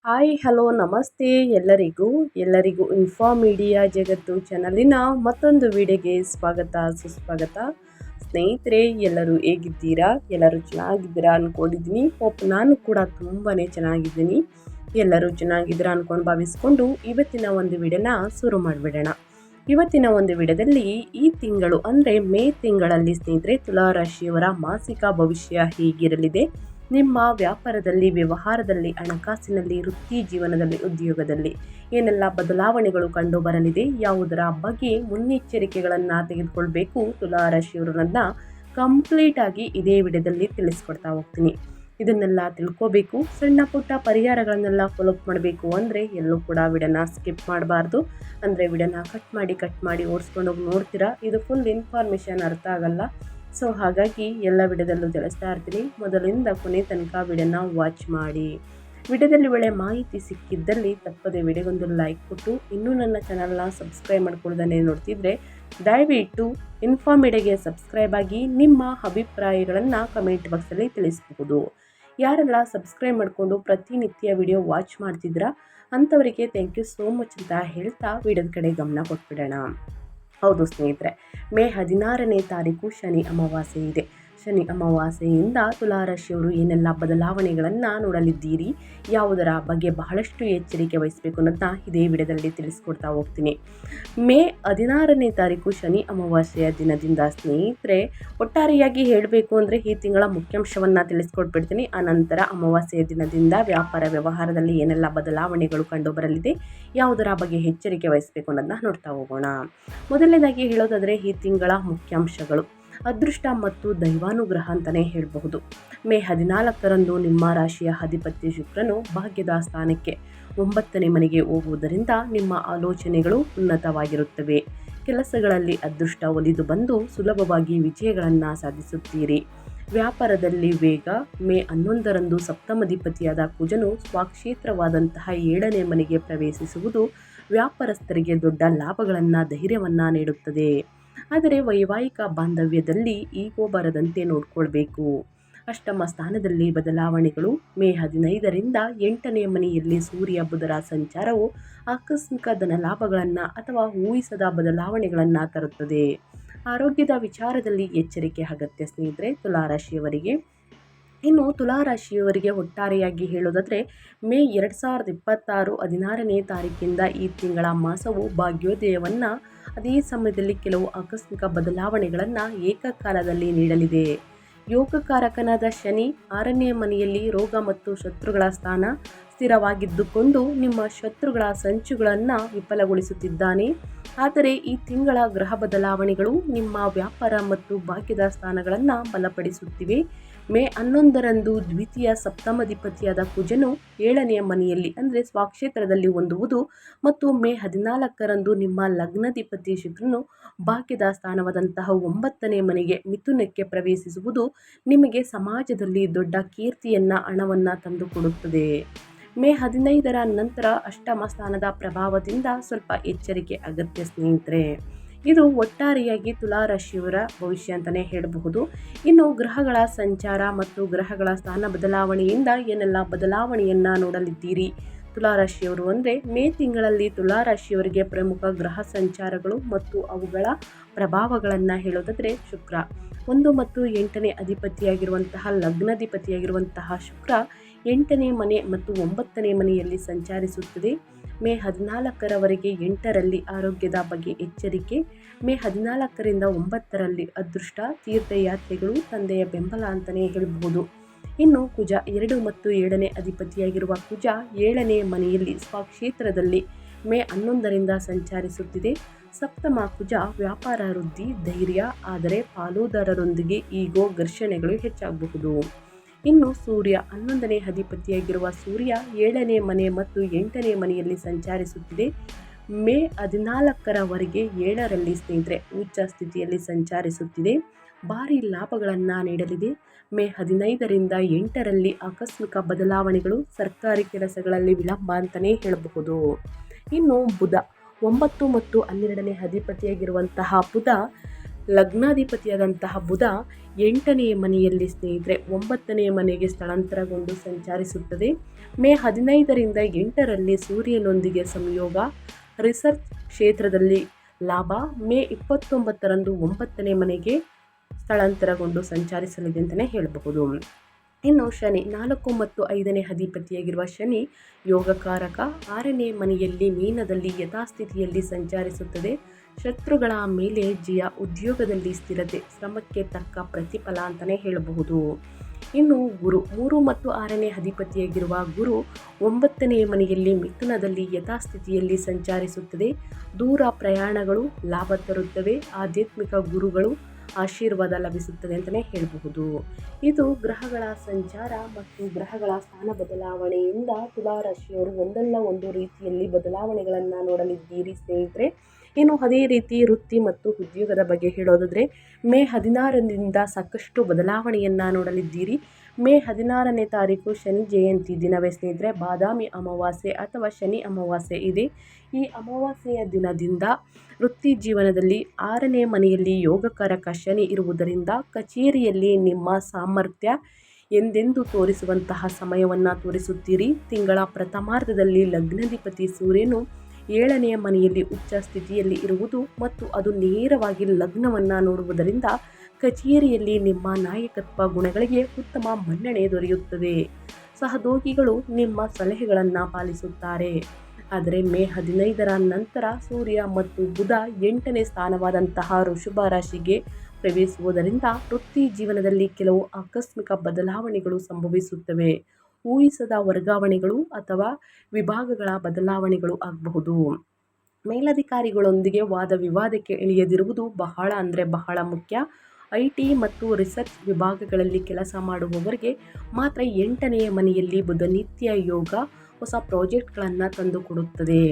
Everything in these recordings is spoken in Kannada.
ಹಾಯ್ ಹಲೋ ನಮಸ್ತೆ ಎಲ್ಲರಿಗೂ ಮೀಡಿಯಾ ಜಗತ್ತು ಚಾನಲಿನ ಮತ್ತೊಂದು ವಿಡಿಯೋಗೆ ಸುಸ್ವಾಗತ. ಸ್ನೇಹಿತರೆ, ಎಲ್ಲರೂ ಹೇಗಿದ್ದೀರಾ? ಎಲ್ಲರೂ ಚೆನ್ನಾಗಿದ್ದೀರಾ ಅಂದ್ಕೊಂಡಿದ್ದೀನಿ. ನಾನು ಕೂಡ ತುಂಬಾ ಚೆನ್ನಾಗಿದ್ದೀನಿ. ಎಲ್ಲರೂ ಚೆನ್ನಾಗಿದ್ದೀರಾ ಅಂದ್ಕೊಂಡು ಭಾವಿಸ್ಕೊಂಡು ಇವತ್ತಿನ ಒಂದು ವಿಡಿಯೋನ ಶುರು ಮಾಡಿಬಿಡೋಣ. ಇವತ್ತಿನ ಒಂದು ವಿಡಿಯೋದಲ್ಲಿ ಈ ತಿಂಗಳು ಅಂದರೆ ಮೇ ತಿಂಗಳಲ್ಲಿ ಸ್ನೇಹಿತರೆ ತುಲಾ ರಾಶಿಯವರ ಮಾಸಿಕ ಭವಿಷ್ಯ ಹೇಗಿರಲಿದೆ, ನಿಮ್ಮ ವ್ಯಾಪಾರದಲ್ಲಿ, ವ್ಯವಹಾರದಲ್ಲಿ, ಹಣಕಾಸಿನಲ್ಲಿ, ವೃತ್ತಿ ಜೀವನದಲ್ಲಿ, ಉದ್ಯೋಗದಲ್ಲಿ ಏನೆಲ್ಲ ಬದಲಾವಣೆಗಳು ಕಂಡು ಬರಲಿದೆ, ಯಾವುದರ ಬಗ್ಗೆ ಮುನ್ನೆಚ್ಚರಿಕೆಗಳನ್ನು ತೆಗೆದುಕೊಳ್ಬೇಕು ತುಲಾ ರಾಶಿಯವರನ್ನ ಕಂಪ್ಲೀಟ್ ಆಗಿ ಇದೇ ವಿಡಿಯೋದಲ್ಲಿ ತಿಳಿಸ್ಕೊಡ್ತಾ ಹೋಗ್ತೀನಿ. ಇದನ್ನೆಲ್ಲ ತಿಳ್ಕೋಬೇಕು, ಸಣ್ಣ ಪುಟ್ಟ ಪರಿಹಾರಗಳನ್ನೆಲ್ಲ ಫಾಲೋ ಮಾಡಬೇಕು ಅಂದರೆ ಎಲ್ಲೂ ಕೂಡ ವಿಡಿಯೋನ ಸ್ಕಿಪ್ ಮಾಡಬಾರ್ದು. ಅಂದರೆ ವಿಡಿಯೋನ ಕಟ್ ಮಾಡಿ ಓಡಿಸ್ಕೊಂಡು ಹೋಗಿ ನೋಡ್ತೀರಾ, ಇದು ಫುಲ್ ಇನ್ಫಾರ್ಮೇಷನ್ ಅರ್ಥ ಆಗಲ್ಲ. ಸೊ ಹಾಗಾಗಿ ಎಲ್ಲ ವಿಡಿಯೋದಲ್ಲೂ ತಿಳಿಸ್ತಾ ಇರ್ತೀನಿ. ಮೊದಲಿಂದ ಕೊನೆ ತನಕ ವಿಡಿಯೋನ ವಾಚ್ ಮಾಡಿ. ವಿಡಿಯೋದಲ್ಲಿ ಒಳ್ಳೆ ಮಾಹಿತಿ ಸಿಕ್ಕಿದ್ದಲ್ಲಿ ತಪ್ಪದೆ ವಿಡಿಯೋಗೊಂದು ಲೈಕ್ ಕೊಟ್ಟು, ಇನ್ನೂ ನನ್ನ ಚಾನಲ್ನ ಸಬ್ಸ್ಕ್ರೈಬ್ ಮಾಡ್ಕೊಳ್ಳೋದನ್ನೇ ನೋಡ್ತಿದ್ರೆ ದಯವಿಟ್ಟು ಇನ್ಫಾರ್ಮೇಡಿಯಾಗೆ ಸಬ್ಸ್ಕ್ರೈಬ್ ಆಗಿ ನಿಮ್ಮ ಅಭಿಪ್ರಾಯಗಳನ್ನು ಕಮೆಂಟ್ ಬಾಕ್ಸಲ್ಲಿ ತಿಳಿಸಬಹುದು. ಯಾರೆಲ್ಲ ಸಬ್ಸ್ಕ್ರೈಬ್ ಮಾಡಿಕೊಂಡು ಪ್ರತಿನಿತ್ಯ ವಿಡಿಯೋ ವಾಚ್ ಮಾಡ್ತಿದ್ದೀರಾ ಅಂಥವರಿಗೆ ಥ್ಯಾಂಕ್ ಯು ಸೋ ಮಚ್ ಅಂತ ಹೇಳ್ತಾ ವಿಡಿಯೋದ ಕಡೆ ಗಮನ ಕೊಟ್ಬಿಡೋಣ. ಹೌದು ಸ್ನೇಹಿತರೆ, ಮೇ 16ನೇ ತಾರೀಕು ಶನಿ ಅಮಾವಾಸ್ಯೆ ಇದೆ. ಶನಿ ಅಮಾವಾಸ್ಯೆಯಿಂದ ತುಲಾರಾಶಿಯವರು ಏನೆಲ್ಲ ಬದಲಾವಣೆಗಳನ್ನು ನೋಡಲಿದ್ದೀರಿ, ಯಾವುದರ ಬಗ್ಗೆ ಬಹಳಷ್ಟು ಎಚ್ಚರಿಕೆ ವಹಿಸಬೇಕು ಅನ್ನೋದನ್ನ ಇದೇ ವಿಡಿಯೋದಲ್ಲಿ ತಿಳಿಸ್ಕೊಡ್ತಾ ಹೋಗ್ತೀನಿ. ಮೇ 16ನೇ ತಾರೀಕು ಶನಿ ಅಮಾವಾಸ್ಯೆಯ ದಿನದಿಂದ ಸ್ನೇಹಿತರೆ ಒಟ್ಟಾರೆಯಾಗಿ ಹೇಳಬೇಕು ಅಂದರೆ ಈ ತಿಂಗಳ ಮುಖ್ಯಾಂಶವನ್ನು ತಿಳಿಸ್ಕೊಟ್ಬಿಡ್ತೀನಿ. ಆನಂತರ ಅಮಾವಾಸ್ಯೆಯ ದಿನದಿಂದ ವ್ಯಾಪಾರ ವ್ಯವಹಾರದಲ್ಲಿ ಏನೆಲ್ಲ ಬದಲಾವಣೆಗಳು ಕಂಡು ಬರಲಿದೆ, ಯಾವುದರ ಬಗ್ಗೆ ಎಚ್ಚರಿಕೆ ವಹಿಸಬೇಕು ಅನ್ನೋದನ್ನ ನೋಡ್ತಾ ಹೋಗೋಣ. ಮೊದಲನೇದಾಗಿ ಹೇಳೋದಾದರೆ ಈ ತಿಂಗಳ ಮುಖ್ಯಾಂಶಗಳು ಅದೃಷ್ಟ ಮತ್ತು ದೈವಾನುಗ್ರಹ ಅಂತಲೇ ಹೇಳಬಹುದು. ಮೇ 14ರಂದು ನಿಮ್ಮ ರಾಶಿಯ ಅಧಿಪತಿ ಶುಕ್ರನು ಭಾಗ್ಯದ ಸ್ಥಾನಕ್ಕೆ 9ನೇ ಮನೆಗೆ ಹೋಗುವುದರಿಂದ ನಿಮ್ಮ ಆಲೋಚನೆಗಳು ಉನ್ನತವಾಗಿರುತ್ತವೆ. ಕೆಲಸಗಳಲ್ಲಿ ಅದೃಷ್ಟ ಒಲಿದು ಬಂದು ಸುಲಭವಾಗಿ ವಿಜಯಗಳನ್ನು ಸಾಧಿಸುತ್ತೀರಿ. ವ್ಯಾಪಾರದಲ್ಲಿ ವೇಗ. ಮೇ 11ರಂದು ಸಪ್ತಮಾಧಿಪತಿಯಾದ ಕುಜನು ಸ್ವಕ್ಷೇತ್ರವಾದಂತಹ 7ನೇ ಮನೆಗೆ ಪ್ರವೇಶಿಸುವುದು ವ್ಯಾಪಾರಸ್ಥರಿಗೆ ದೊಡ್ಡ ಲಾಭಗಳನ್ನು, ಧೈರ್ಯವನ್ನು ನೀಡುತ್ತದೆ. ಆದರೆ ವೈವಾಹಿಕ ಬಾಂಧವ್ಯದಲ್ಲಿ ಈಗೋ ಬರದಂತೆ ನೋಡಿಕೊಳ್ಬೇಕು. ಅಷ್ಟಮ ಸ್ಥಾನದಲ್ಲಿ ಬದಲಾವಣೆಗಳು. ಮೇ 15ರಿಂದ 8ನೇ ಮನೆಯಲ್ಲಿ ಸೂರ್ಯ ಬುಧರ ಸಂಚಾರವು ಆಕಸ್ಮಿಕ ಧನಲಾಭಗಳನ್ನು ಅಥವಾ ಊಹಿಸದ ಬದಲಾವಣೆಗಳನ್ನು ತರುತ್ತದೆ. ಆರೋಗ್ಯದ ವಿಚಾರದಲ್ಲಿ ಎಚ್ಚರಿಕೆ ಅಗತ್ಯ ಸ್ನೇಹಿತರೆ ತುಲಾರಾಶಿಯವರಿಗೆ. ಇನ್ನು ತುಲಾರಾಶಿಯವರಿಗೆ ಒಟ್ಟಾರೆಯಾಗಿ ಹೇಳೋದಾದರೆ ಮೇ 2026 16ನೇ ತಾರೀಕಿಂದ ಈ ತಿಂಗಳ ಮಾಸವು ಭಾಗ್ಯೋದಯವನ್ನು, ಅದೇ ಸಮಯದಲ್ಲಿ ಕೆಲವು ಆಕಸ್ಮಿಕ ಬದಲಾವಣೆಗಳನ್ನು ಏಕಕಾಲದಲ್ಲಿ ನೀಡಲಿದೆ. ಯೋಗಕಾರಕನಾದ ಶನಿ 6ನೇ ಮನೆಯಲ್ಲಿ ರೋಗ ಮತ್ತು ಶತ್ರುಗಳ ಸ್ಥಾನ ಸ್ಥಿರವಾಗಿದ್ದುಕೊಂಡು ನಿಮ್ಮ ಶತ್ರುಗಳ ಸಂಚುಗಳನ್ನು ವಿಫಲಗೊಳಿಸುತ್ತಿದ್ದಾನೆ. ಆದರೆ ಈ ತಿಂಗಳ ಗ್ರಹ ಬದಲಾವಣೆಗಳು ನಿಮ್ಮ ವ್ಯಾಪಾರ ಮತ್ತು ಭಾಗ್ಯದ ಸ್ಥಾನಗಳನ್ನು ಬಲಪಡಿಸುತ್ತಿವೆ. ಮೇ 11ರಂದು ದ್ವಿತೀಯ ಸಪ್ತಮಾಧಿಪತಿಯಾದ ಕುಜನು 7ನೇ ಮನೆಯಲ್ಲಿ ಅಂದರೆ ಸ್ವಕ್ಷೇತ್ರದಲ್ಲಿ ಹೊಂದುವುದು ಮತ್ತು ಮೇ 14ರಂದು ನಿಮ್ಮ ಲಗ್ನಾಧಿಪತಿ ಶುಕ್ರನು ಭಾಗ್ಯದ ಸ್ಥಾನವಾದಂತಹ 9ನೇ ಮನೆಗೆ ಮಿಥುನಕ್ಕೆ ಪ್ರವೇಶಿಸುವುದು ನಿಮಗೆ ಸಮಾಜದಲ್ಲಿ ದೊಡ್ಡ ಕೀರ್ತಿಯನ್ನು, ಹಣವನ್ನು ತಂದುಕೊಡುತ್ತದೆ. ಮೇ 15ರ ನಂತರ ಅಷ್ಟಮ ಸ್ಥಾನದ ಪ್ರಭಾವದಿಂದ ಸ್ವಲ್ಪ ಎಚ್ಚರಿಕೆ ಅಗತ್ಯ ಸ್ನೇಹಿತರೆ. ಇದು ಒಟ್ಟಾರೆಯಾಗಿ ತುಲಾರಾಶಿಯವರ ಭವಿಷ್ಯ ಅಂತಲೇ ಹೇಳಬಹುದು. ಇನ್ನು ಗ್ರಹಗಳ ಸಂಚಾರ ಮತ್ತು ಗ್ರಹಗಳ ಸ್ಥಾನ ಬದಲಾವಣೆಯಿಂದ ಏನೆಲ್ಲ ಬದಲಾವಣೆಯನ್ನು ನೋಡಲಿದ್ದೀರಿ ತುಲಾರಾಶಿಯವರು ಅಂದರೆ ಮೇ ತಿಂಗಳಲ್ಲಿ ತುಲಾರಾಶಿಯವರಿಗೆ ಪ್ರಮುಖ ಗ್ರಹ ಸಂಚಾರಗಳು ಮತ್ತು ಅವುಗಳ ಪ್ರಭಾವಗಳನ್ನು ಹೇಳೋದಾದರೆ ಶುಕ್ರ 1 ಮತ್ತು 8ನೇ ಅಧಿಪತಿಯಾಗಿರುವಂತಹ ಲಗ್ನಾಧಿಪತಿಯಾಗಿರುವಂತಹ ಶುಕ್ರ 8ನೇ ಮನೆ ಮತ್ತು 9ನೇ ಮನೆಯಲ್ಲಿ ಸಂಚರಿಸುತ್ತದೆ. ಮೇ 14ರವರೆಗೆ 8ರಲ್ಲಿ ಆರೋಗ್ಯದ ಬಗ್ಗೆ ಎಚ್ಚರಿಕೆ. ಮೇ 14ರಿಂದ 9ರಲ್ಲಿ ಅದೃಷ್ಟ, ತೀರ್ಥಯಾತ್ರೆಗಳು, ತಂದೆಯ ಬೆಂಬಲ ಅಂತಲೇ ಹೇಳಬಹುದು. ಇನ್ನು ಕುಜ 2 ಮತ್ತು 7ನೇ ಅಧಿಪತಿಯಾಗಿರುವ ಕುಜ 7ನೇ ಮನೆಯಲ್ಲಿ ಸ್ವಕ್ಷೇತ್ರದಲ್ಲಿ ಮೇ 11ರಿಂದ ಸಂಚರಿಸುತ್ತಿದೆ. ಸಪ್ತಮ ಕುಜ ವ್ಯಾಪಾರ ವೃದ್ಧಿ, ಧೈರ್ಯ. ಆದರೆ ಪಾಲುದಾರರೊಂದಿಗೆ ಈಗೋ ಘರ್ಷಣೆಗಳು ಹೆಚ್ಚಾಗಬಹುದು. ಇನ್ನು ಸೂರ್ಯ 11ನೇ ಅಧಿಪತಿಯಾಗಿರುವ ಸೂರ್ಯ 7ನೇ ಮನೆ ಮತ್ತು 8ನೇ ಮನೆಯಲ್ಲಿ ಸಂಚರಿಸುತ್ತಿದೆ. ಮೇ 14ರವರೆಗೆ 7ರಲ್ಲಿ ಸ್ನೇಹಿತರೆ ಉಚ್ಚ ಸ್ಥಿತಿಯಲ್ಲಿ ಸಂಚರಿಸುತ್ತಿದೆ. ಭಾರಿ ಲಾಭಗಳನ್ನು ನೀಡಲಿದೆ. ಮೇ 15ರಿಂದ 8ರಲ್ಲಿ ಆಕಸ್ಮಿಕ ಬದಲಾವಣೆಗಳು, ಸರ್ಕಾರಿ ಕೆಲಸಗಳಲ್ಲಿ ವಿಳಂಬ ಅಂತಲೇ ಹೇಳಬಹುದು. ಇನ್ನು ಬುಧ 9 ಮತ್ತು 12ನೇ ಅಧಿಪತಿಯಾಗಿರುವಂತಹ ಬುಧ ಲಗ್ನಾಧಿಪತಿಯಾದಂತಹ ಬುಧ 8ನೇ ಮನೆಯಲ್ಲಿ ಸ್ನೇಹಿತರೆ 9ನೇ ಮನೆಗೆ ಸ್ಥಳಾಂತರಗೊಂಡು ಸಂಚರಿಸುತ್ತದೆ. ಮೇ 15ರಿಂದ 8ರಲ್ಲಿ ಸೂರ್ಯನೊಂದಿಗೆ ಸಂಯೋಗ, ರಿಸರ್ಚ್ ಕ್ಷೇತ್ರದಲ್ಲಿ ಲಾಭ. ಮೇ 29ರಂದು 9ನೇ ಮನೆಗೆ ಸ್ಥಳಾಂತರಗೊಂಡು ಸಂಚರಿಸಲಿದೆ ಅಂತಲೇ ಹೇಳಬಹುದು. ಇನ್ನು ಶನಿ 4 ಮತ್ತು 5ನೇ ಅಧಿಪತಿಯಾಗಿರುವ ಶನಿ ಯೋಗಕಾರಕ 6ನೇ ಮನೆಯಲ್ಲಿ ಮೀನದಲ್ಲಿ ಯಥಾಸ್ಥಿತಿಯಲ್ಲಿ ಸಂಚರಿಸುತ್ತದೆ. ಶತ್ರುಗಳ ಮೇಲೆ ಜಯ, ಉದ್ಯೋಗದಲ್ಲಿ ಸ್ಥಿರತೆ, ಶ್ರಮಕ್ಕೆ ತಕ್ಕ ಪ್ರತಿಫಲ ಅಂತಲೇ ಹೇಳಬಹುದು. ಇನ್ನು ಗುರು 3 ಮತ್ತು 6ನೇ ಅಧಿಪತಿಯಾಗಿರುವ ಗುರು 9ನೇ ಮನೆಯಲ್ಲಿ ಮಿಥುನದಲ್ಲಿ ಯಥಾಸ್ಥಿತಿಯಲ್ಲಿ ಸಂಚರಿಸುತ್ತದೆ. ದೂರ ಪ್ರಯಾಣಗಳು ಲಾಭ ತರುತ್ತವೆ. ಆಧ್ಯಾತ್ಮಿಕ ಗುರುಗಳು ಆಶೀರ್ವಾದ ಲಭಿಸುತ್ತದೆ ಅಂತಲೇ ಹೇಳಬಹುದು. ಇದು ಗ್ರಹಗಳ ಸಂಚಾರ ಮತ್ತು ಗ್ರಹಗಳ ಸ್ಥಾನ ಬದಲಾವಣೆಯಿಂದ ತುಲಾ ರಾಶಿಯವರು ಒಂದಲ್ಲ ಒಂದು ರೀತಿಯಲ್ಲಿ ಬದಲಾವಣೆಗಳನ್ನು ನೋಡಲಿದ್ದೀರಿ ಸ್ನೇಹಿತರೆ. ಇನ್ನು ಅದೇ ರೀತಿ ವೃತ್ತಿ ಮತ್ತು ಉದ್ಯೋಗದ ಬಗ್ಗೆ ಹೇಳೋದಾದರೆ ಮೇ 16ರಿಂದ ಸಾಕಷ್ಟು ಬದಲಾವಣೆಯನ್ನು ನೋಡಲಿದ್ದೀರಿ. ಮೇ 16ನೇ ತಾರೀಕು ಶನಿ ಜಯಂತಿ ದಿನವೇ ಸ್ನೇಹಿತರೆ. ಬಾದಾಮಿ ಅಮಾವಾಸ್ಯೆ ಅಥವಾ ಶನಿ ಅಮಾವಾಸ್ಯೆ ಇದೆ. ಈ ಅಮಾವಾಸ್ಯೆಯ ದಿನದಿಂದ ವೃತ್ತಿ ಜೀವನದಲ್ಲಿ 6ನೇ ಮನೆಯಲ್ಲಿ ಯೋಗಕಾರಕ ಶನಿ ಇರುವುದರಿಂದ ಕಚೇರಿಯಲ್ಲಿ ನಿಮ್ಮ ಸಾಮರ್ಥ್ಯ ಎಂದೆಂದು ತೋರಿಸುವಂತಹ ಸಮಯವನ್ನು ತೋರಿಸುತ್ತೀರಿ. ತಿಂಗಳ ಪ್ರಥಮಾರ್ಧದಲ್ಲಿ ಲಗ್ನಾಧಿಪತಿ ಸೂರ್ಯನು 7ನೇ ಮನೆಯಲ್ಲಿ ಉಚ್ಚ ಸ್ಥಿತಿಯಲ್ಲಿ ಇರುವುದು ಮತ್ತು ಅದು ನೇರವಾಗಿ ಲಗ್ನವನ್ನು ನೋಡುವುದರಿಂದ ಕಚೇರಿಯಲ್ಲಿ ನಿಮ್ಮ ನಾಯಕತ್ವ ಗುಣಗಳಿಗೆ ಉತ್ತಮ ಮನ್ನಣೆ ದೊರೆಯುತ್ತದೆ. ಸಹೋದ್ಯೋಗಿಗಳು ನಿಮ್ಮ ಸಲಹೆಗಳನ್ನು ಪಾಲಿಸುತ್ತಾರೆ. ಆದರೆ ಮೇ 15ರ ನಂತರ ಸೂರ್ಯ ಮತ್ತು ಬುಧ 8ನೇ ಸ್ಥಾನವಾದಂತಹ ವೃಷಭ ರಾಶಿಗೆ ಪ್ರವೇಶಿಸುವುದರಿಂದ ವೃತ್ತಿ ಜೀವನದಲ್ಲಿ ಕೆಲವು ಆಕಸ್ಮಿಕ ಬದಲಾವಣೆಗಳು ಸಂಭವಿಸುತ್ತವೆ. ಊಹಿಸದ ವರ್ಗಾವಣೆಗಳು ಅಥವಾ ವಿಭಾಗಗಳ ಬದಲಾವಣೆಗಳು ಆಗಬಹುದು. ಮೇಲಧಿಕಾರಿಗಳೊಂದಿಗೆ ವಾದ ವಿವಾದಕ್ಕೆ ಇಳಿಯದಿರುವುದು ಬಹಳ ಮುಖ್ಯ. IT ಮತ್ತು ರಿಸರ್ಚ್ ವಿಭಾಗಗಳಲ್ಲಿ ಕೆಲಸ ಮಾಡುವವರಿಗೆ ಮಾತ್ರ 8ನೇ ಮನೆಯಲ್ಲಿ ಬುಧ ನಿತ್ಯ ಯೋಗ ಹೊಸ ಪ್ರಾಜೆಕ್ಟ್ಗಳನ್ನು ತಂದುಕೊಡುತ್ತದೆ.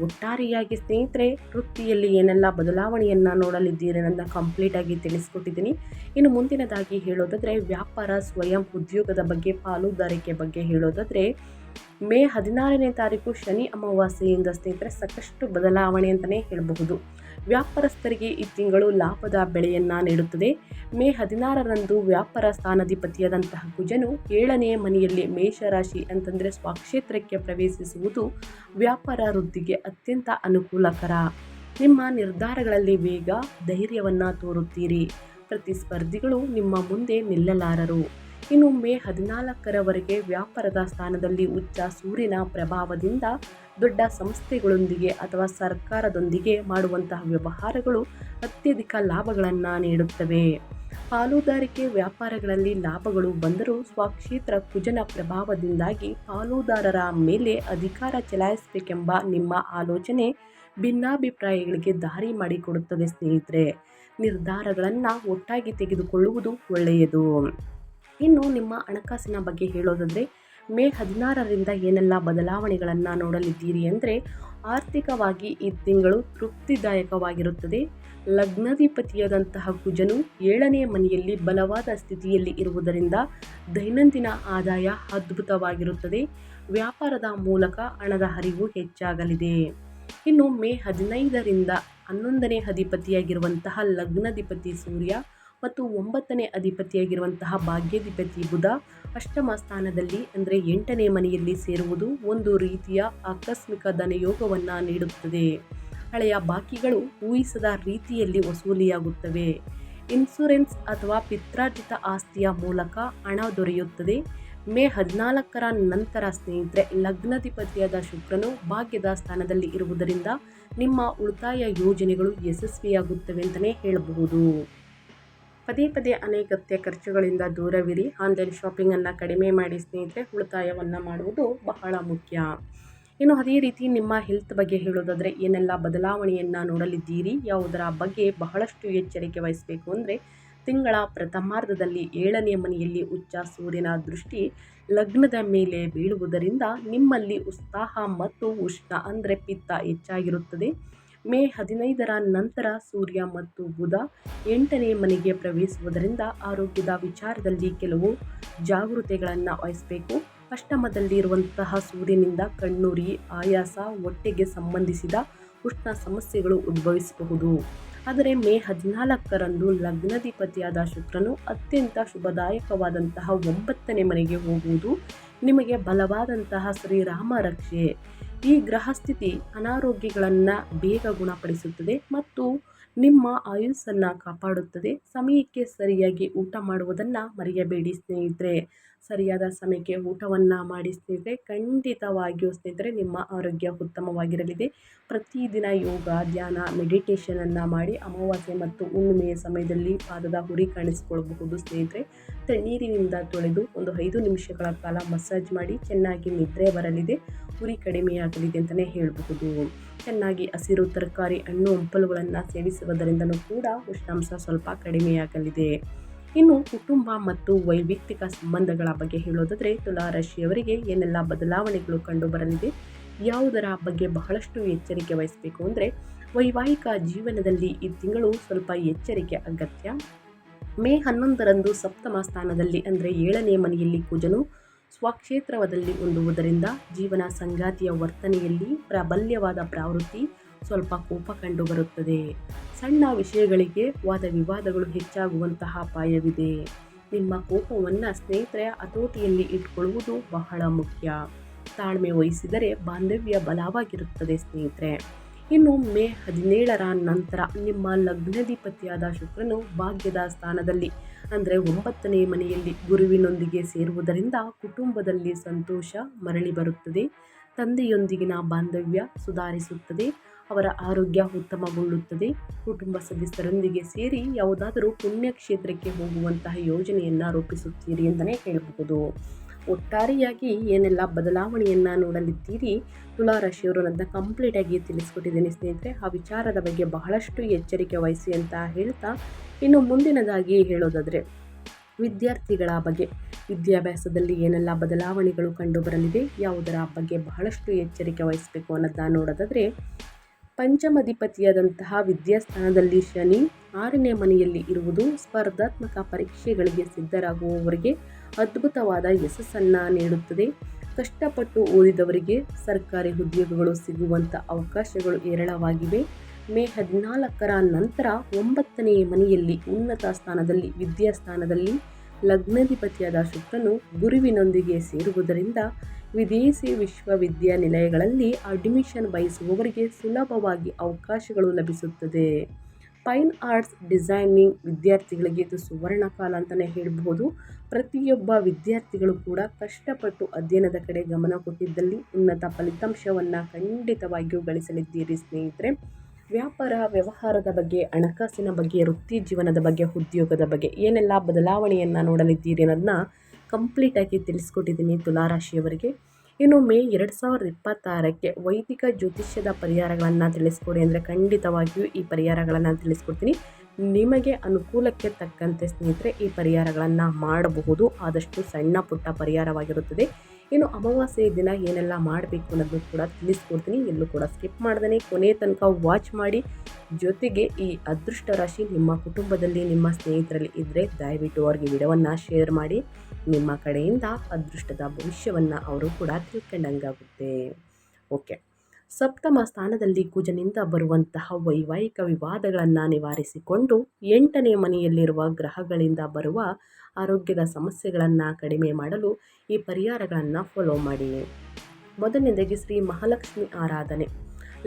ಒಟ್ಟಾರೆಯಾಗಿ ಸ್ನೇಹಿತರೆ ವೃತ್ತಿಯಲ್ಲಿ ಏನೆಲ್ಲ ಬದಲಾವಣೆಯನ್ನು ನೋಡಲಿದ್ದೀರಿ ಅನ್ನೋದನ್ನ ಕಂಪ್ಲೀಟಾಗಿ ತಿಳಿಸ್ಕೊಟ್ಟಿದ್ದೀನಿ. ಇನ್ನು ಮುಂದಿನದಾಗಿ ಹೇಳೋದಾದರೆ ವ್ಯಾಪಾರ, ಸ್ವಯಂ ಉದ್ಯೋಗದ ಬಗ್ಗೆ, ಪಾಲುದಾರಿಕೆ ಬಗ್ಗೆ ಹೇಳೋದಾದರೆ ಮೇ 16ನೇ ತಾರೀಕು ಶನಿ ಅಮಾವಾಸ್ಯೆಯಿಂದ ಸ್ನೇಹಿತರೆ ಸಾಕಷ್ಟು ಬದಲಾವಣೆ ಅಂತಲೇ ಹೇಳಬಹುದು. ವ್ಯಾಪಾರಸ್ಥರಿಗೆ ಈ ತಿಂಗಳು ಲಾಭದ ಬೆಳೆಯನ್ನು ನೀಡುತ್ತದೆ. ಮೇ 16ರಂದು ವ್ಯಾಪಾರ ಸ್ಥಾನಾಧಿಪತಿಯಾದಂತಹ ಕುಜನು 7ನೇ ಮನೆಯಲ್ಲಿ ಮೇಷರಾಶಿ ಅಂತಂದರೆ ಸ್ವಕ್ಷೇತ್ರಕ್ಕೆ ಪ್ರವೇಶಿಸುವುದು ವ್ಯಾಪಾರ ವೃದ್ಧಿಗೆ ಅತ್ಯಂತ ಅನುಕೂಲಕರ. ನಿಮ್ಮ ನಿರ್ಧಾರಗಳಲ್ಲಿ ವೇಗ, ಧೈರ್ಯವನ್ನು ತೋರುತ್ತೀರಿ. ಪ್ರತಿಸ್ಪರ್ಧಿಗಳು ನಿಮ್ಮ ಮುಂದೆ ನಿಲ್ಲಲಾರರು. ಇನ್ನು ಮೇ 14ರವರೆಗೆ ವ್ಯಾಪಾರದ ಸ್ಥಾನದಲ್ಲಿ ಉಚ್ಚ ಸೂರ್ಯನ ಪ್ರಭಾವದಿಂದ ದೊಡ್ಡ ಸಂಸ್ಥೆಗಳೊಂದಿಗೆ ಅಥವಾ ಸರ್ಕಾರದೊಂದಿಗೆ ಮಾಡುವಂತಹ ವ್ಯವಹಾರಗಳು ಅತ್ಯಧಿಕ ಲಾಭಗಳನ್ನು ನೀಡುತ್ತವೆ. ಪಾಲುದಾರಿಕೆ ವ್ಯಾಪಾರಗಳಲ್ಲಿ ಲಾಭಗಳು ಬಂದರೂ ಸ್ವಕ್ಷೇತ್ರ ಕುಜನ ಪ್ರಭಾವದಿಂದಾಗಿ ಪಾಲುದಾರರ ಮೇಲೆ ಅಧಿಕಾರ ಚಲಾಯಿಸಬೇಕೆಂಬ ನಿಮ್ಮ ಆಲೋಚನೆ ಭಿನ್ನಾಭಿಪ್ರಾಯಗಳಿಗೆ ದಾರಿ ಮಾಡಿಕೊಡುತ್ತದೆ ಸ್ನೇಹಿತರೆ. ನಿರ್ಧಾರಗಳನ್ನು ಒಟ್ಟಾಗಿ ತೆಗೆದುಕೊಳ್ಳುವುದು ಒಳ್ಳೆಯದು. ಇನ್ನು ನಿಮ್ಮ ಹಣಕಾಸಿನ ಬಗ್ಗೆ ಹೇಳೋದಾದರೆ ಮೇ 16ರಿಂದ ಏನೆಲ್ಲ ಬದಲಾವಣೆಗಳನ್ನು ನೋಡಲಿದ್ದೀರಿ ಅಂದರೆ ಆರ್ಥಿಕವಾಗಿ ಈ ತಿಂಗಳು ತೃಪ್ತಿದಾಯಕವಾಗಿರುತ್ತದೆ. ಲಗ್ನಾಧಿಪತಿಯಾದಂತಹ ಕುಜನು 7ನೇ ಮನೆಯಲ್ಲಿ ಬಲವಾದ ಸ್ಥಿತಿಯಲ್ಲಿ ಇರುವುದರಿಂದ ದೈನಂದಿನ ಆದಾಯ ಅದ್ಭುತವಾಗಿರುತ್ತದೆ. ವ್ಯಾಪಾರದ ಮೂಲಕ ಹಣದ ಹರಿವು ಹೆಚ್ಚಾಗಲಿದೆ. ಇನ್ನು ಮೇ 15ರಿಂದ 11ನೇ ಅಧಿಪತಿಯಾಗಿರುವಂತಹ ಲಗ್ನಾಧಿಪತಿ ಸೂರ್ಯ ಮತ್ತು 9ನೇ ಅಧಿಪತಿಯಾಗಿರುವಂತಹ ಭಾಗ್ಯಾಧಿಪತಿ ಬುಧ ಅಷ್ಟಮ ಸ್ಥಾನದಲ್ಲಿ ಅಂದರೆ 8ನೇ ಮನೆಯಲ್ಲಿ ಸೇರುವುದು ಒಂದು ರೀತಿಯ ಆಕಸ್ಮಿಕ ಧನಯೋಗವನ್ನು ನೀಡುತ್ತದೆ. ಹಳೆಯ ಬಾಕಿಗಳು ಊಹಿಸದ ರೀತಿಯಲ್ಲಿ ವಸೂಲಿಯಾಗುತ್ತವೆ. ಇನ್ಶೂರೆನ್ಸ್ ಅಥವಾ ಪಿತ್ರಾರ್ಜಿತ ಆಸ್ತಿಯ ಮೂಲಕ ಹಣ ದೊರೆಯುತ್ತದೆ. ಮೇ 14ರ ನಂತರ ಸ್ನೇಹಿತರೆ ಲಗ್ನಾಧಿಪತಿಯಾದ ಶುಕ್ರನು ಭಾಗ್ಯದ ಸ್ಥಾನದಲ್ಲಿ ಇರುವುದರಿಂದ ನಿಮ್ಮ ಉಳಿತಾಯ ಯೋಜನೆಗಳು ಯಶಸ್ವಿಯಾಗುತ್ತವೆ ಅಂತಲೇ ಹೇಳಬಹುದು. ಪದೇ ಅನಗತ್ಯ ಖರ್ಚುಗಳಿಂದ ದೂರವಿರಿ. ಆನ್ಲೈನ್ ಶಾಪಿಂಗನ್ನು ಕಡಿಮೆ ಮಾಡಿ ಸ್ನೇಹಿತರೆ. ಉಳಿತಾಯವನ್ನು ಮಾಡುವುದು ಬಹಳ ಮುಖ್ಯ. ಇನ್ನು ಅದೇ ರೀತಿ ನಿಮ್ಮ ಹೆಲ್ತ್ ಬಗ್ಗೆ ಹೇಳೋದಾದರೆ ಏನೆಲ್ಲ ಬದಲಾವಣೆಯನ್ನು ನೋಡಲಿದ್ದೀರಿ, ಯಾವುದರ ಬಗ್ಗೆ ಬಹಳಷ್ಟು ಎಚ್ಚರಿಕೆ ವಹಿಸಬೇಕು ಅಂದರೆ ತಿಂಗಳ ಪ್ರಥಮಾರ್ಧದಲ್ಲಿ 7ನೇ ಮನೆಯಲ್ಲಿ ಉಚ್ಚ ಸೂರ್ಯನ ದೃಷ್ಟಿ ಲಗ್ನದ ಮೇಲೆ ಬೀಳುವುದರಿಂದ ನಿಮ್ಮಲ್ಲಿ ಉತ್ಸಾಹ ಮತ್ತು ಉಷ್ಣ ಅಂದರೆ ಪಿತ್ತ ಹೆಚ್ಚಾಗಿರುತ್ತದೆ. ಮೇ 15ರ ನಂತರ ಸೂರ್ಯ ಮತ್ತು ಬುಧ 8ನೇ ಮನೆಗೆ ಪ್ರವೇಶಿಸುವುದರಿಂದ ಆರೋಗ್ಯದ ವಿಚಾರದಲ್ಲಿ ಕೆಲವು ಜಾಗೃತೆಗಳನ್ನು ವಹಿಸಬೇಕು. ಅಷ್ಟಮದಲ್ಲಿರುವಂತಹ ಸೂರ್ಯನಿಂದ ಕಣ್ಣುರಿ, ಆಯಾಸ, ಹೊಟ್ಟೆಗೆ ಸಂಬಂಧಿಸಿದ ಉಷ್ಣ ಸಮಸ್ಯೆಗಳು ಉದ್ಭವಿಸಬಹುದು. ಆದರೆ ಮೇ 14ರಂದು ಲಗ್ನಾಧಿಪತಿಯಾದ ಶುಕ್ರನು ಅತ್ಯಂತ ಶುಭದಾಯಕವಾದಂತಹ 9ನೇ ಮನೆಗೆ ಹೋಗುವುದು ನಿಮಗೆ ಬಲವಾದಂತಹ ಶ್ರೀರಾಮ ರಕ್ಷೆ. ಈ ಗ್ರಹ ಸ್ಥಿತಿ ಅನಾರೋಗ್ಯಗಳನ್ನು ಬೇಗ ಗುಣಪಡಿಸುತ್ತದೆ ಮತ್ತು ನಿಮ್ಮ ಆಯುಸ್ಸನ್ನು ಕಾಪಾಡುತ್ತದೆ. ಸಮಯಕ್ಕೆ ಸರಿಯಾಗಿ ಊಟ ಮಾಡುವುದನ್ನು ಮರೆಯಬೇಡಿ ಸ್ನೇಹಿತರೆ. ಸರಿಯಾದ ಸಮಯಕ್ಕೆ ಊಟವನ್ನು ಮಾಡಿ ಸ್ನೇಹಿತರೆ. ಖಂಡಿತವಾಗಿಯೂ ಸ್ನೇಹಿತರೆ ನಿಮ್ಮ ಆರೋಗ್ಯ ಉತ್ತಮವಾಗಿರಲಿದೆ. ಪ್ರತಿದಿನ ಯೋಗ, ಧ್ಯಾನ, ಮೆಡಿಟೇಷನನ್ನು ಮಾಡಿ ಅಮಾವಾಸ್ಯೆ ಮತ್ತು ಹುಣ್ಣಿಮೆಯ ಸಮಯದಲ್ಲಿ ಪಾದದ ಹುರಿ ಕಾಣಿಸಿಕೊಳ್ಳಬಹುದು ಸ್ನೇಹಿತರೆ. ತಣ್ಣೀರಿನಿಂದ ತೊಳೆದು ಒಂದು 5 ನಿಮಿಷಗಳ ಕಾಲ ಮಸಾಜ್ ಮಾಡಿ ಚೆನ್ನಾಗಿ ನಿದ್ರೆ ಬರಲಿದೆ. ಉರಿ ಕಡಿಮೆಯಾಗಲಿದೆ ಅಂತಲೇ ಹೇಳಬಹುದು. ಚೆನ್ನಾಗಿ ಹಸಿರು ತರಕಾರಿ, ಹಣ್ಣು ಹಂಪಲುಗಳನ್ನು ಸೇವಿಸುವುದರಿಂದಲೂ ಕೂಡ ಉಷ್ಣಾಂಶ ಸ್ವಲ್ಪ ಕಡಿಮೆಯಾಗಲಿದೆ. ಇನ್ನು ಕುಟುಂಬ ಮತ್ತು ವೈಯಕ್ತಿಕ ಸಂಬಂಧಗಳ ಬಗ್ಗೆ ಹೇಳೋದಾದರೆ ತುಲಾ ರಾಶಿಯವರಿಗೆ ಏನೆಲ್ಲ ಬದಲಾವಣೆಗಳು ಕಂಡು ಬರಲಿದೆ, ಯಾವುದರ ಬಗ್ಗೆ ಬಹಳಷ್ಟು ಎಚ್ಚರಿಕೆ ವಹಿಸಬೇಕು ಅಂದರೆ ವೈವಾಹಿಕ ಜೀವನದಲ್ಲಿ ಈ ತಿಂಗಳು ಸ್ವಲ್ಪ ಎಚ್ಚರಿಕೆ ಅಗತ್ಯ. ಮೇ 11ರಂದು ಸಪ್ತಮ ಸ್ಥಾನದಲ್ಲಿ ಅಂದರೆ 7ನೇ ಮನೆಯಲ್ಲಿ ಕುಜನು ಸ್ವಕ್ಷೇತ್ರದಲ್ಲಿ ಹೊಂದುವುದರಿಂದ ಜೀವನ ಸಂಗಾತಿಯ ವರ್ತನೆಯಲ್ಲಿ ಪ್ರಾಬಲ್ಯವಾದ ಪ್ರವೃತ್ತಿ, ಸ್ವಲ್ಪ ಕೋಪ ಕಂಡು ಬರುತ್ತದೆ. ಸಣ್ಣ ವಿಷಯಗಳಿಗೆ ವಾದ ವಿವಾದಗಳು ಹೆಚ್ಚಾಗುವಂತಹ ಅಪಾಯವಿದೆ. ನಿಮ್ಮ ಕೋಪವನ್ನು ಸ್ನೇಹಿತರ ಹತೋಟಿಯಲ್ಲಿ ಇಟ್ಕೊಳ್ಳುವುದು ಬಹಳ ಮುಖ್ಯ. ತಾಳ್ಮೆ ವಹಿಸಿದರೆ ಬಾಂಧವ್ಯ ಬಲವಾಗಿರುತ್ತದೆ ಸ್ನೇಹಿತರೆ. ಇನ್ನು ಮೇ 17ರ ನಂತರ ನಿಮ್ಮ ಲಗ್ನಾಧಿಪತಿಯಾದ ಶುಕ್ರನು ಭಾಗ್ಯದ ಸ್ಥಾನದಲ್ಲಿ ಅಂದರೆ 9ನೇ ಮನೆಯಲ್ಲಿ ಗುರುವಿನೊಂದಿಗೆ ಸೇರುವುದರಿಂದ ಕುಟುಂಬದಲ್ಲಿ ಸಂತೋಷ ಮರಳಿ ಬರುತ್ತದೆ. ತಂದೆಯೊಂದಿಗಿನ ಬಾಂಧವ್ಯ ಸುಧಾರಿಸುತ್ತದೆ. ಅವರ ಆರೋಗ್ಯ ಉತ್ತಮಗೊಳ್ಳುತ್ತದೆ. ಕುಟುಂಬ ಸದಸ್ಯರೊಂದಿಗೆ ಸೇರಿ ಯಾವುದಾದರೂ ಪುಣ್ಯಕ್ಷೇತ್ರಕ್ಕೆ ಹೋಗುವಂತಹ ಯೋಜನೆಯನ್ನು ರೂಪಿಸುತ್ತೀರಿ ಅಂತಲೇ ಹೇಳಬಹುದು. ಒಟ್ಟಾರೆಯಾಗಿ ಏನೆಲ್ಲ ಬದಲಾವಣೆಯನ್ನು ನೋಡಲಿದ್ದೀರಿ ತುಲಾ ರಾಶಿಯವರು ಅಂತ ಕಂಪ್ಲೀಟಾಗಿ ತಿಳಿಸ್ಕೊಟ್ಟಿದ್ದೀನಿ ಸ್ನೇಹಿತರೆ. ಆ ವಿಚಾರದ ಬಗ್ಗೆ ಬಹಳಷ್ಟು ಎಚ್ಚರಿಕೆ ವಹಿಸಿ ಅಂತ ಹೇಳ್ತಾ, ಇನ್ನು ಮುಂದಿನದಾಗಿ ಹೇಳೋದಾದರೆ ವಿದ್ಯಾರ್ಥಿಗಳ ಬಗ್ಗೆ, ವಿದ್ಯಾಭ್ಯಾಸದಲ್ಲಿ ಏನೆಲ್ಲ ಬದಲಾವಣೆಗಳು ಕಂಡು ಬರಲಿದೆ, ಯಾವುದರ ಬಗ್ಗೆ ಬಹಳಷ್ಟು ಎಚ್ಚರಿಕೆ ವಹಿಸಬೇಕು ಅನ್ನೋದನ್ನ ನೋಡೋದಾದರೆ ಪಂಚಮಾಧಿಪತಿಯಾದಂತಹ ವಿದ್ಯಾಸ್ಥಾನದಲ್ಲಿ ಶನಿ 6ನೇ ಮನೆಯಲ್ಲಿ ಇರುವುದು ಸ್ಪರ್ಧಾತ್ಮಕ ಪರೀಕ್ಷೆಗಳಿಗೆ ಸಿದ್ಧರಾಗುವವರಿಗೆ ಅದ್ಭುತವಾದ ಯಶಸ್ಸನ್ನು ನೀಡುತ್ತದೆ. ಕಷ್ಟಪಟ್ಟು ಓದಿದವರಿಗೆ ಸರ್ಕಾರಿ ಉದ್ಯೋಗಗಳು ಸಿಗುವಂಥ ಅವಕಾಶಗಳು ಹೇರಳವಾಗಿವೆ. ಮೇ 14ರ ನಂತರ 9ನೇ ಮನೆಯಲ್ಲಿ ಉನ್ನತ ಸ್ಥಾನದಲ್ಲಿ ವಿದ್ಯಾಸ್ಥಾನದಲ್ಲಿ ಲಗ್ನಾಧಿಪತಿಯಾದ ಶುಕ್ರನು ಗುರುವಿನೊಂದಿಗೆ ಸೇರುವುದರಿಂದ ವಿದೇಶಿ ವಿಶ್ವವಿದ್ಯಾನಿಲಯಗಳಲ್ಲಿ ಅಡ್ಮಿಷನ್ ಬಯಸುವವರಿಗೆ ಸುಲಭವಾಗಿ ಅವಕಾಶಗಳು ಲಭಿಸುತ್ತದೆ. ಫೈನ್ ಆರ್ಟ್ಸ್ ಡಿಸೈನಿಂಗ್ ವಿದ್ಯಾರ್ಥಿಗಳಿಗೆ ಇದು ಸುವರ್ಣ ಕಾಲ ಅಂತಲೇ ಹೇಳಬಹುದು. ಪ್ರತಿಯೊಬ್ಬ ವಿದ್ಯಾರ್ಥಿಗಳು ಕೂಡ ಕಷ್ಟಪಟ್ಟು ಅಧ್ಯಯನದ ಕಡೆ ಗಮನ ಕೊಟ್ಟಿದ್ದಲ್ಲಿ ಉನ್ನತ ಫಲಿತಾಂಶವನ್ನು ಖಂಡಿತವಾಗಿಯೂ ಗಳಿಸಲಿದ್ದೀರಿ ಸ್ನೇಹಿತರೆ. ವ್ಯಾಪಾರ ವ್ಯವಹಾರದ ಬಗ್ಗೆ, ಹಣಕಾಸಿನ ಬಗ್ಗೆ, ವೃತ್ತಿ ಜೀವನದ ಬಗ್ಗೆ, ಉದ್ಯೋಗದ ಬಗ್ಗೆ ಏನೆಲ್ಲ ಬದಲಾವಣೆಯನ್ನು ನೋಡಲಿದ್ದೀರಿ ಅನ್ನೋದನ್ನ ಕಂಪ್ಲೀಟಾಗಿ ತಿಳಿಸ್ಕೊಟ್ಟಿದ್ದೀನಿ ತುಲಾರಾಶಿಯವರಿಗೆ. ಇನ್ನು ಮೇ 2026ಕ್ಕೆ ವೈದಿಕ ಜ್ಯೋತಿಷ್ಯದ ಪರಿಹಾರಗಳನ್ನು ತಿಳಿಸ್ಕೊಡಿ ಅಂದರೆ ಖಂಡಿತವಾಗಿಯೂ ಈ ಪರಿಹಾರಗಳನ್ನು ತಿಳಿಸ್ಕೊಡ್ತೀನಿ. ನಿಮಗೆ ಅನುಕೂಲಕ್ಕೆ ತಕ್ಕಂತೆ ಸ್ನೇಹಿತರೆ ಈ ಪರಿಹಾರಗಳನ್ನು ಮಾಡಬಹುದು. ಆದಷ್ಟು ಸಣ್ಣ ಪುಟ್ಟ ಪರಿಹಾರವಾಗಿರುತ್ತದೆ. ಇನ್ನು ಅಮಾವಾಸ್ಯೆ ದಿನ ಏನೆಲ್ಲ ಮಾಡಬೇಕು ಅನ್ನೋದು ಕೂಡ ತಿಳಿಸ್ಕೊಡ್ತೀನಿ. ಎಲ್ಲೂ ಕೂಡ ಸ್ಕಿಪ್ ಮಾಡ್ದೇ ಕೊನೆಯ ತನಕ ವಾಚ್ ಮಾಡಿ. ಜೊತೆಗೆ ಈ ಅದೃಷ್ಟ ರಾಶಿ ನಿಮ್ಮ ಕುಟುಂಬದಲ್ಲಿ, ನಿಮ್ಮ ಸ್ನೇಹಿತರಲ್ಲಿ ಇದ್ದರೆ ದಯವಿಟ್ಟು ಅವ್ರಿಗೆ ವಿಡಿಯೋವನ್ನು ಶೇರ್ ಮಾಡಿ. ನಿಮ್ಮ ಕಡೆಯಿಂದ ಅದೃಷ್ಟದ ಭವಿಷ್ಯವನ್ನು ಅವರು ಕೂಡ ತಿಳ್ಕೊಂಡಂಗಾಗುತ್ತೆ. ಓಕೆ, ಸಪ್ತಮ ಸ್ಥಾನದಲ್ಲಿ ಕುಜನಿಂದ ಬರುವಂತಹ ವೈವಾಹಿಕ ವಿವಾದಗಳನ್ನು ನಿವಾರಿಸಿಕೊಂಡು 8ನೇ ಮನೆಯಲ್ಲಿರುವ ಗ್ರಹಗಳಿಂದ ಬರುವ ಆರೋಗ್ಯದ ಸಮಸ್ಯೆಗಳನ್ನು ಕಡಿಮೆ ಮಾಡಲು ಈ ಪರಿಹಾರಗಳನ್ನು ಫಾಲೋ ಮಾಡಿ. ಮೊದಲನೇದಾಗಿ ಶ್ರೀ ಮಹಾಲಕ್ಷ್ಮಿ ಆರಾಧನೆ.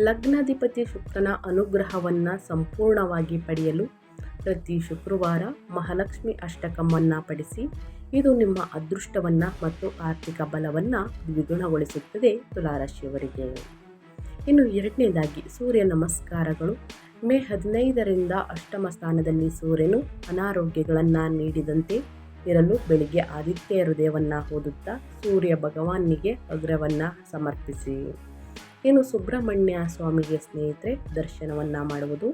ಲಗ್ನಾಧಿಪತಿ ಶುಕ್ರನ ಅನುಗ್ರಹವನ್ನು ಸಂಪೂರ್ಣವಾಗಿ ಪಡೆಯಲು ಪ್ರತಿ ಶುಕ್ರವಾರ ಮಹಾಲಕ್ಷ್ಮಿ ಅಷ್ಟಕವನ್ನು ಪಡಿಸಿ. ಇದು ನಿಮ್ಮ ಅದೃಷ್ಟವನ್ನು ಮತ್ತು ಆರ್ಥಿಕ ಬಲವನ್ನು ದ್ವಿಗುಣಗೊಳಿಸುತ್ತದೆ ತುಲಾರಾಶಿಯವರಿಗೆ. ಇನ್ನು ಎರಡನೇದಾಗಿ ಸೂರ್ಯ ನಮಸ್ಕಾರಗಳು. ಮೇ 15ರಿಂದ ಅಷ್ಟಮ ಸ್ಥಾನದಲ್ಲಿ ಸೂರ್ಯನು ಅನಾರೋಗ್ಯಗಳನ್ನು ನೀಡಿದಂತೆ ಇರಲು ಬೆಳಿಗ್ಗೆ ಆದಿತ್ಯ ಹೃದಯವನ್ನು ಓದುತ್ತಾ ಸೂರ್ಯ ಭಗವಾನಿಗೆ ಅಗ್ರವನ್ನು ಸಮರ್ಪಿಸಿ. ಇನ್ನು ಸುಬ್ರಹ್ಮಣ್ಯ ಸ್ವಾಮಿಗೆ ಸ್ನೇಹಿತರೆ ದರ್ಶನವನ್ನು ಮಾಡುವುದು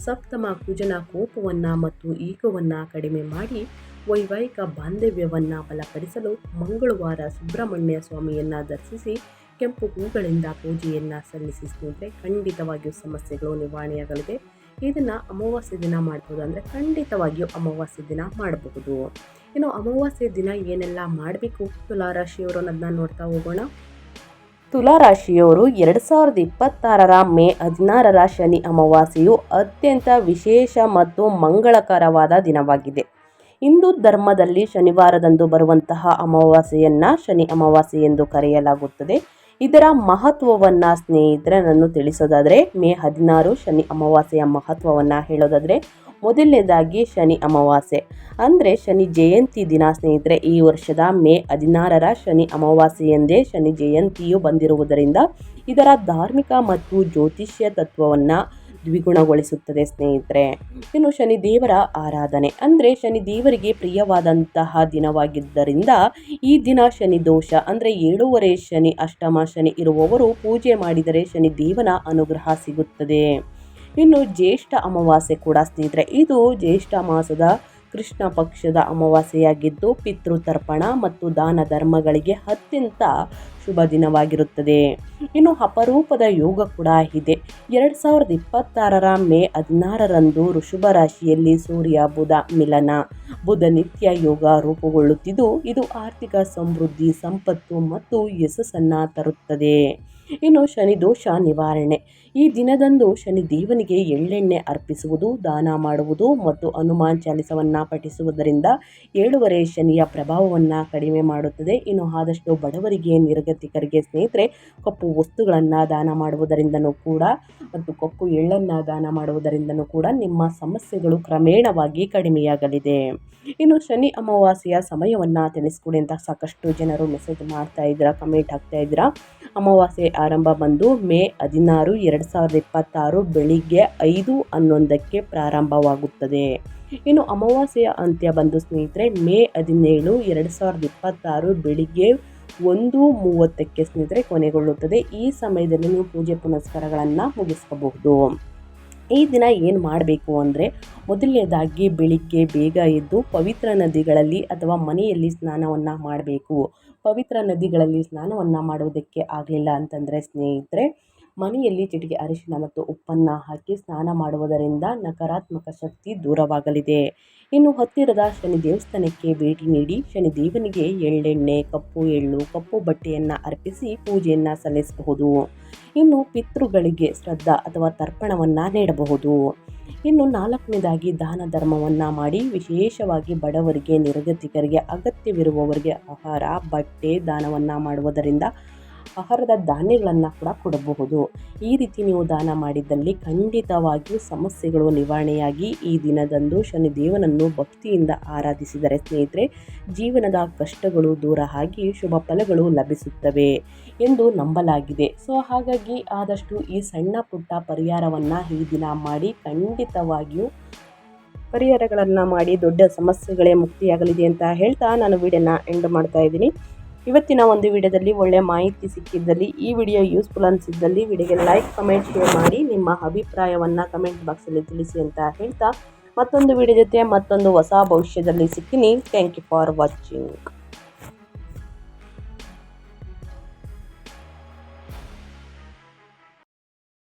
ಸಪ್ತಮ ಕುಜನ ಕೋಪವನ್ನು ಮತ್ತು ಈಗೋವನ್ನು ಕಡಿಮೆ ಮಾಡಿ ವೈವಾಹಿಕ ಬಾಂಧವ್ಯವನ್ನು ಬಲಪಡಿಸಲು ಮಂಗಳವಾರ ಸುಬ್ರಹ್ಮಣ್ಯ ಸ್ವಾಮಿಯನ್ನು ದರ್ಶಿಸಿ ಕೆಂಪು ಹೂಗಳಿಂದ ಪೂಜೆಯನ್ನು ಸಲ್ಲಿಸಿ ಸ್ನೇಹಿತರೆ ಖಂಡಿತವಾಗಿಯೂ ಸಮಸ್ಯೆಗಳು ನಿವಾರಣೆಯಾಗಲಿದೆ. ಇದನ್ನು ಅಮಾವಾಸ್ಯೆ ದಿನ ಮಾಡ್ಬೋದು ಅಂದರೆ ಖಂಡಿತವಾಗಿಯೂ ಅಮಾವಾಸ್ಯೆ ದಿನ ಮಾಡಬಹುದು. ಇನ್ನು ಅಮಾವಾಸ್ಯೆ ದಿನ ಏನೆಲ್ಲ ಮಾಡಬೇಕು ತುಲಾರಾಶಿಯವರು ಅನ್ನೋದನ್ನ ನೋಡ್ತಾ ಹೋಗೋಣ. ತುಲಾ ರಾಶಿಯವರು 2026ರ ಮೇ 16ರ ಶನಿ ಅಮಾವಾಸ್ಯೆಯು ಅತ್ಯಂತ ವಿಶೇಷ ಮತ್ತು ಮಂಗಳಕರವಾದ ದಿನವಾಗಿದೆ. ಹಿಂದೂ ಧರ್ಮದಲ್ಲಿ ಶನಿವಾರದಂದು ಬರುವಂತಹ ಅಮಾವಾಸ್ಯೆಯನ್ನು ಶನಿ ಅಮಾವಾಸ್ಯೆ ಎಂದು ಕರೆಯಲಾಗುತ್ತದೆ. ಇದರ ಮಹತ್ವವನ್ನು ಸ್ನೇಹಿತರೆ ನಾನು ತಿಳಿಸೋದಾದರೆ, ಮೇ 16 ಶನಿ ಅಮಾವಾಸ್ಯೆಯ ಮಹತ್ವವನ್ನು ಹೇಳೋದಾದರೆ, ಮೊದಲನೇದಾಗಿ ಶನಿ ಅಮಾವಾಸ್ಯೆ ಅಂದರೆ ಶನಿ ಜಯಂತಿ ದಿನ ಸ್ನೇಹಿತರೆ. ಈ ವರ್ಷದ ಮೇ 16ರ ಶನಿ ಅಮಾವಾಸ್ಯೆಯಂದೇ ಶನಿ ಜಯಂತಿಯು ಬಂದಿರುವುದರಿಂದ ಇದರ ಧಾರ್ಮಿಕ ಮತ್ತು ಜ್ಯೋತಿಷ್ಯ ತತ್ವವನ್ನು ದ್ವಿಗುಣಗೊಳಿಸುತ್ತದೆ ಸ್ನೇಹಿತರೆ. ಇನ್ನು ಶನಿದೇವರ ಆರಾಧನೆ ಅಂದರೆ ಶನಿದೇವರಿಗೆ ಪ್ರಿಯವಾದಂತಹ ದಿನವಾಗಿದ್ದರಿಂದ ಈ ದಿನ ಶನಿ ದೋಷ ಅಂದರೆ 7ನೇ ಶನಿ ಅಷ್ಟಮ ಶನಿ ಇರುವವರು ಪೂಜೆ ಮಾಡಿದರೆ ಶನಿದೇವನ ಅನುಗ್ರಹ ಸಿಗುತ್ತದೆ. ಇನ್ನು ಜ್ಯೇಷ್ಠ ಅಮಾವಾಸ್ಯೆ ಕೂಡ ಸ್ನೇಹಿತರೆ, ಇದು ಜ್ಯೇಷ್ಠ ಮಾಸದ ಕೃಷ್ಣ ಪಕ್ಷದ ಅಮಾವಾಸ್ಯೆಯಾಗಿದ್ದು ಪಿತೃತರ್ಪಣ ಮತ್ತು ದಾನ ಧರ್ಮಗಳಿಗೆ ಅತ್ಯಂತ ಶುಭ ದಿನವಾಗಿರುತ್ತದೆ. ಇನ್ನು ಅಪರೂಪದ ಯೋಗ ಕೂಡ ಇದೆ. 2026ರ ಮೇ 16ರಂದು ಋಷಭ ರಾಶಿಯಲ್ಲಿ ಸೂರ್ಯ ಬುಧ ಮಿಲನ, ಬುಧ ನಿತ್ಯ ಯೋಗ ರೂಪುಗೊಳ್ಳುತ್ತಿದ್ದು ಇದು ಆರ್ಥಿಕ ಸಮೃದ್ಧಿ, ಸಂಪತ್ತು ಮತ್ತು ಯಶಸ್ಸನ್ನು ತರುತ್ತದೆ. ಇನ್ನು ಶನಿ ದೋಷ ನಿವಾರಣೆ. ಈ ದಿನದಂದು ಶನಿ ದೇವನಿಗೆ ಎಳ್ಳೆಣ್ಣೆ ಅರ್ಪಿಸುವುದು, ದಾನ ಮಾಡುವುದು ಮತ್ತು ಹನುಮಾನ್ ಚಾಲಿಸವನ್ನು ಪಠಿಸುವುದರಿಂದ 7ನೇ ಶನಿಯ ಪ್ರಭಾವವನ್ನು ಕಡಿಮೆ ಮಾಡುತ್ತದೆ. ಇನ್ನು ಆದಷ್ಟು ಬಡವರಿಗೆ, ನಿರ್ಗತಿಕರಿಗೆ ಸ್ನೇಹಿತರೆ ಕಪ್ಪು ವಸ್ತುಗಳನ್ನು ದಾನ ಮಾಡುವುದರಿಂದನೂ ಕೂಡ ಮತ್ತು ಕಪ್ಪು ಎಳ್ಳನ್ನು ದಾನ ಮಾಡುವುದರಿಂದನೂ ಕೂಡ ನಿಮ್ಮ ಸಮಸ್ಯೆಗಳು ಕ್ರಮೇಣವಾಗಿ ಕಡಿಮೆಯಾಗಲಿದೆ. ಇನ್ನು ಶನಿ ಅಮಾವಾಸ್ಯೆಯ ಸಮಯವನ್ನು ತಿಳಿಸ್ಕೊಡಿ ಅಂತ ಸಾಕಷ್ಟು ಜನರು ಮೆಸೇಜ್ ಮಾಡ್ತಾ ಇದ್ದೀರಾ, ಕಮೆಂಟ್ ಹಾಕ್ತಾ ಇದ್ದೀರಾ. ಅಮಾವಾಸ್ಯೆ ಆರಂಭ ಬಂದು ಮೇ 16, 2026 ಬೆಳಿಗ್ಗೆ 5:11ಕ್ಕೆ ಪ್ರಾರಂಭವಾಗುತ್ತದೆ. ಇನ್ನು ಅಮಾವಾಸ್ಯೆಯ ಅಂತ್ಯ ಬಂದು ಸ್ನೇಹಿತರೆ ಮೇ 17, 2026 ಬೆಳಿಗ್ಗೆ 1:30ಕ್ಕೆ ಸ್ನೇಹಿತರೆ ಕೊನೆಗೊಳ್ಳುತ್ತದೆ. ಈ ಸಮಯದಲ್ಲಿ ನೀವು ಪೂಜೆ ಪುನಸ್ಕಾರಗಳನ್ನು ಮುಗಿಸ್ಕೋಬಹುದು. ಈ ದಿನ ಏನು ಮಾಡಬೇಕು ಅಂದರೆ, ಮೊದಲನೇದಾಗಿ ಬೆಳಿಗ್ಗೆ ಬೇಗ ಎದ್ದು ಪವಿತ್ರ ನದಿಗಳಲ್ಲಿ ಅಥವಾ ಮನೆಯಲ್ಲಿ ಸ್ನಾನವನ್ನು ಮಾಡಬೇಕು. ಪವಿತ್ರ ನದಿಗಳಲ್ಲಿ ಸ್ನಾನವನ್ನು ಮಾಡುವುದಕ್ಕೆ ಆಗಲಿಲ್ಲ ಅಂತಂದರೆ ಸ್ನೇಹಿತರೆ, ಮನೆಯಲ್ಲಿ ಚಿಟಿಕೆ ಅರಿಶಿನ ಮತ್ತು ಉಪ್ಪನ್ನು ಹಾಕಿ ಸ್ನಾನ ಮಾಡುವುದರಿಂದ ನಕಾರಾತ್ಮಕ ಶಕ್ತಿ ದೂರವಾಗಲಿದೆ. ಇನ್ನು ಹತ್ತಿರದ ಶನಿ ದೇವಸ್ಥಾನಕ್ಕೆ ಭೇಟಿ ನೀಡಿ ಶನಿದೇವನಿಗೆ ಎಳ್ಳೆಣ್ಣೆ, ಕಪ್ಪು ಎಳ್ಳು, ಕಪ್ಪು ಬಟ್ಟೆಯನ್ನು ಅರ್ಪಿಸಿ ಪೂಜೆಯನ್ನು ಸಲ್ಲಿಸಬಹುದು. ಇನ್ನು ಪಿತೃಗಳಿಗೆ ಶ್ರದ್ಧಾ ಅಥವಾ ತರ್ಪಣವನ್ನು ನೀಡಬಹುದು. ಇನ್ನು 4ನೇದಾಗಿ ದಾನ ಧರ್ಮವನ್ನು ಮಾಡಿ ವಿಶೇಷವಾಗಿ ಬಡವರಿಗೆ, ನಿರ್ಗತಿಕರಿಗೆ, ಅಗತ್ಯವಿರುವವರಿಗೆ ಆಹಾರ, ಬಟ್ಟೆ ದಾನವನ್ನು ಮಾಡುವುದರಿಂದ ಆಹಾರದ ಧಾನ್ಯಗಳನ್ನು ಕೂಡ ಕೊಡಬಹುದು. ಈ ರೀತಿ ನೀವು ದಾನ ಮಾಡಿದ್ದಲ್ಲಿ ಖಂಡಿತವಾಗಿಯೂ ಸಮಸ್ಯೆಗಳು ನಿವಾರಣೆಯಾಗಿ ಈ ದಿನದಂದು ಶನಿದೇವನನ್ನು ಭಕ್ತಿಯಿಂದ ಆರಾಧಿಸಿದರೆ ಸ್ನೇಹಿತರೆ ಜೀವನದ ಕಷ್ಟಗಳು ದೂರ ಆಗಿ ಶುಭ ಫಲಗಳು ಲಭಿಸುತ್ತವೆ ಎಂದು ನಂಬಲಾಗಿದೆ. ಸೊ ಹಾಗಾಗಿ ಆದಷ್ಟು ಈ ಸಣ್ಣ ಪುಟ್ಟ ಪರಿಹಾರವನ್ನು ಈ ದಿನ ಮಾಡಿ ಖಂಡಿತವಾಗಿಯೂ ಪರಿಹಾರಗಳನ್ನು ಮಾಡಿ ದೊಡ್ಡ ಸಮಸ್ಯೆಗಳೇ ಮುಕ್ತಿಯಾಗಲಿದೆ ಅಂತ ಹೇಳ್ತಾ ನಾನು ವಿಡಿಯೋನ ಎಂಡ್ ಮಾಡ್ತಾ ಇದ್ದೀನಿ. ಇವತ್ತಿನ ಒಂದು ವಿಡಿಯೋದಲ್ಲಿ ಒಳ್ಳೆಯ ಮಾಹಿತಿ ಸಿಕ್ಕಿದ್ದಲ್ಲಿ, ಈ ವಿಡಿಯೋ ಯೂಸ್ಫುಲ್ ಅನಿಸಿದ್ದಲ್ಲಿ ವಿಡಿಯೋಗೆ ಲೈಕ್, ಕಮೆಂಟ್, ಶೇರ್ ಮಾಡಿ ನಿಮ್ಮ ಅಭಿಪ್ರಾಯವನ್ನು ಕಮೆಂಟ್ ಬಾಕ್ಸಲ್ಲಿ ತಿಳಿಸಿ ಅಂತ ಹೇಳ್ತಾ ಮತ್ತೊಂದು ವಿಡಿಯೋ ಜೊತೆ ಮತ್ತೊಂದು ಹೊಸ ಭವಿಷ್ಯದಲ್ಲಿ ಸಿಗ್ತೀನಿ. Thank you for watching.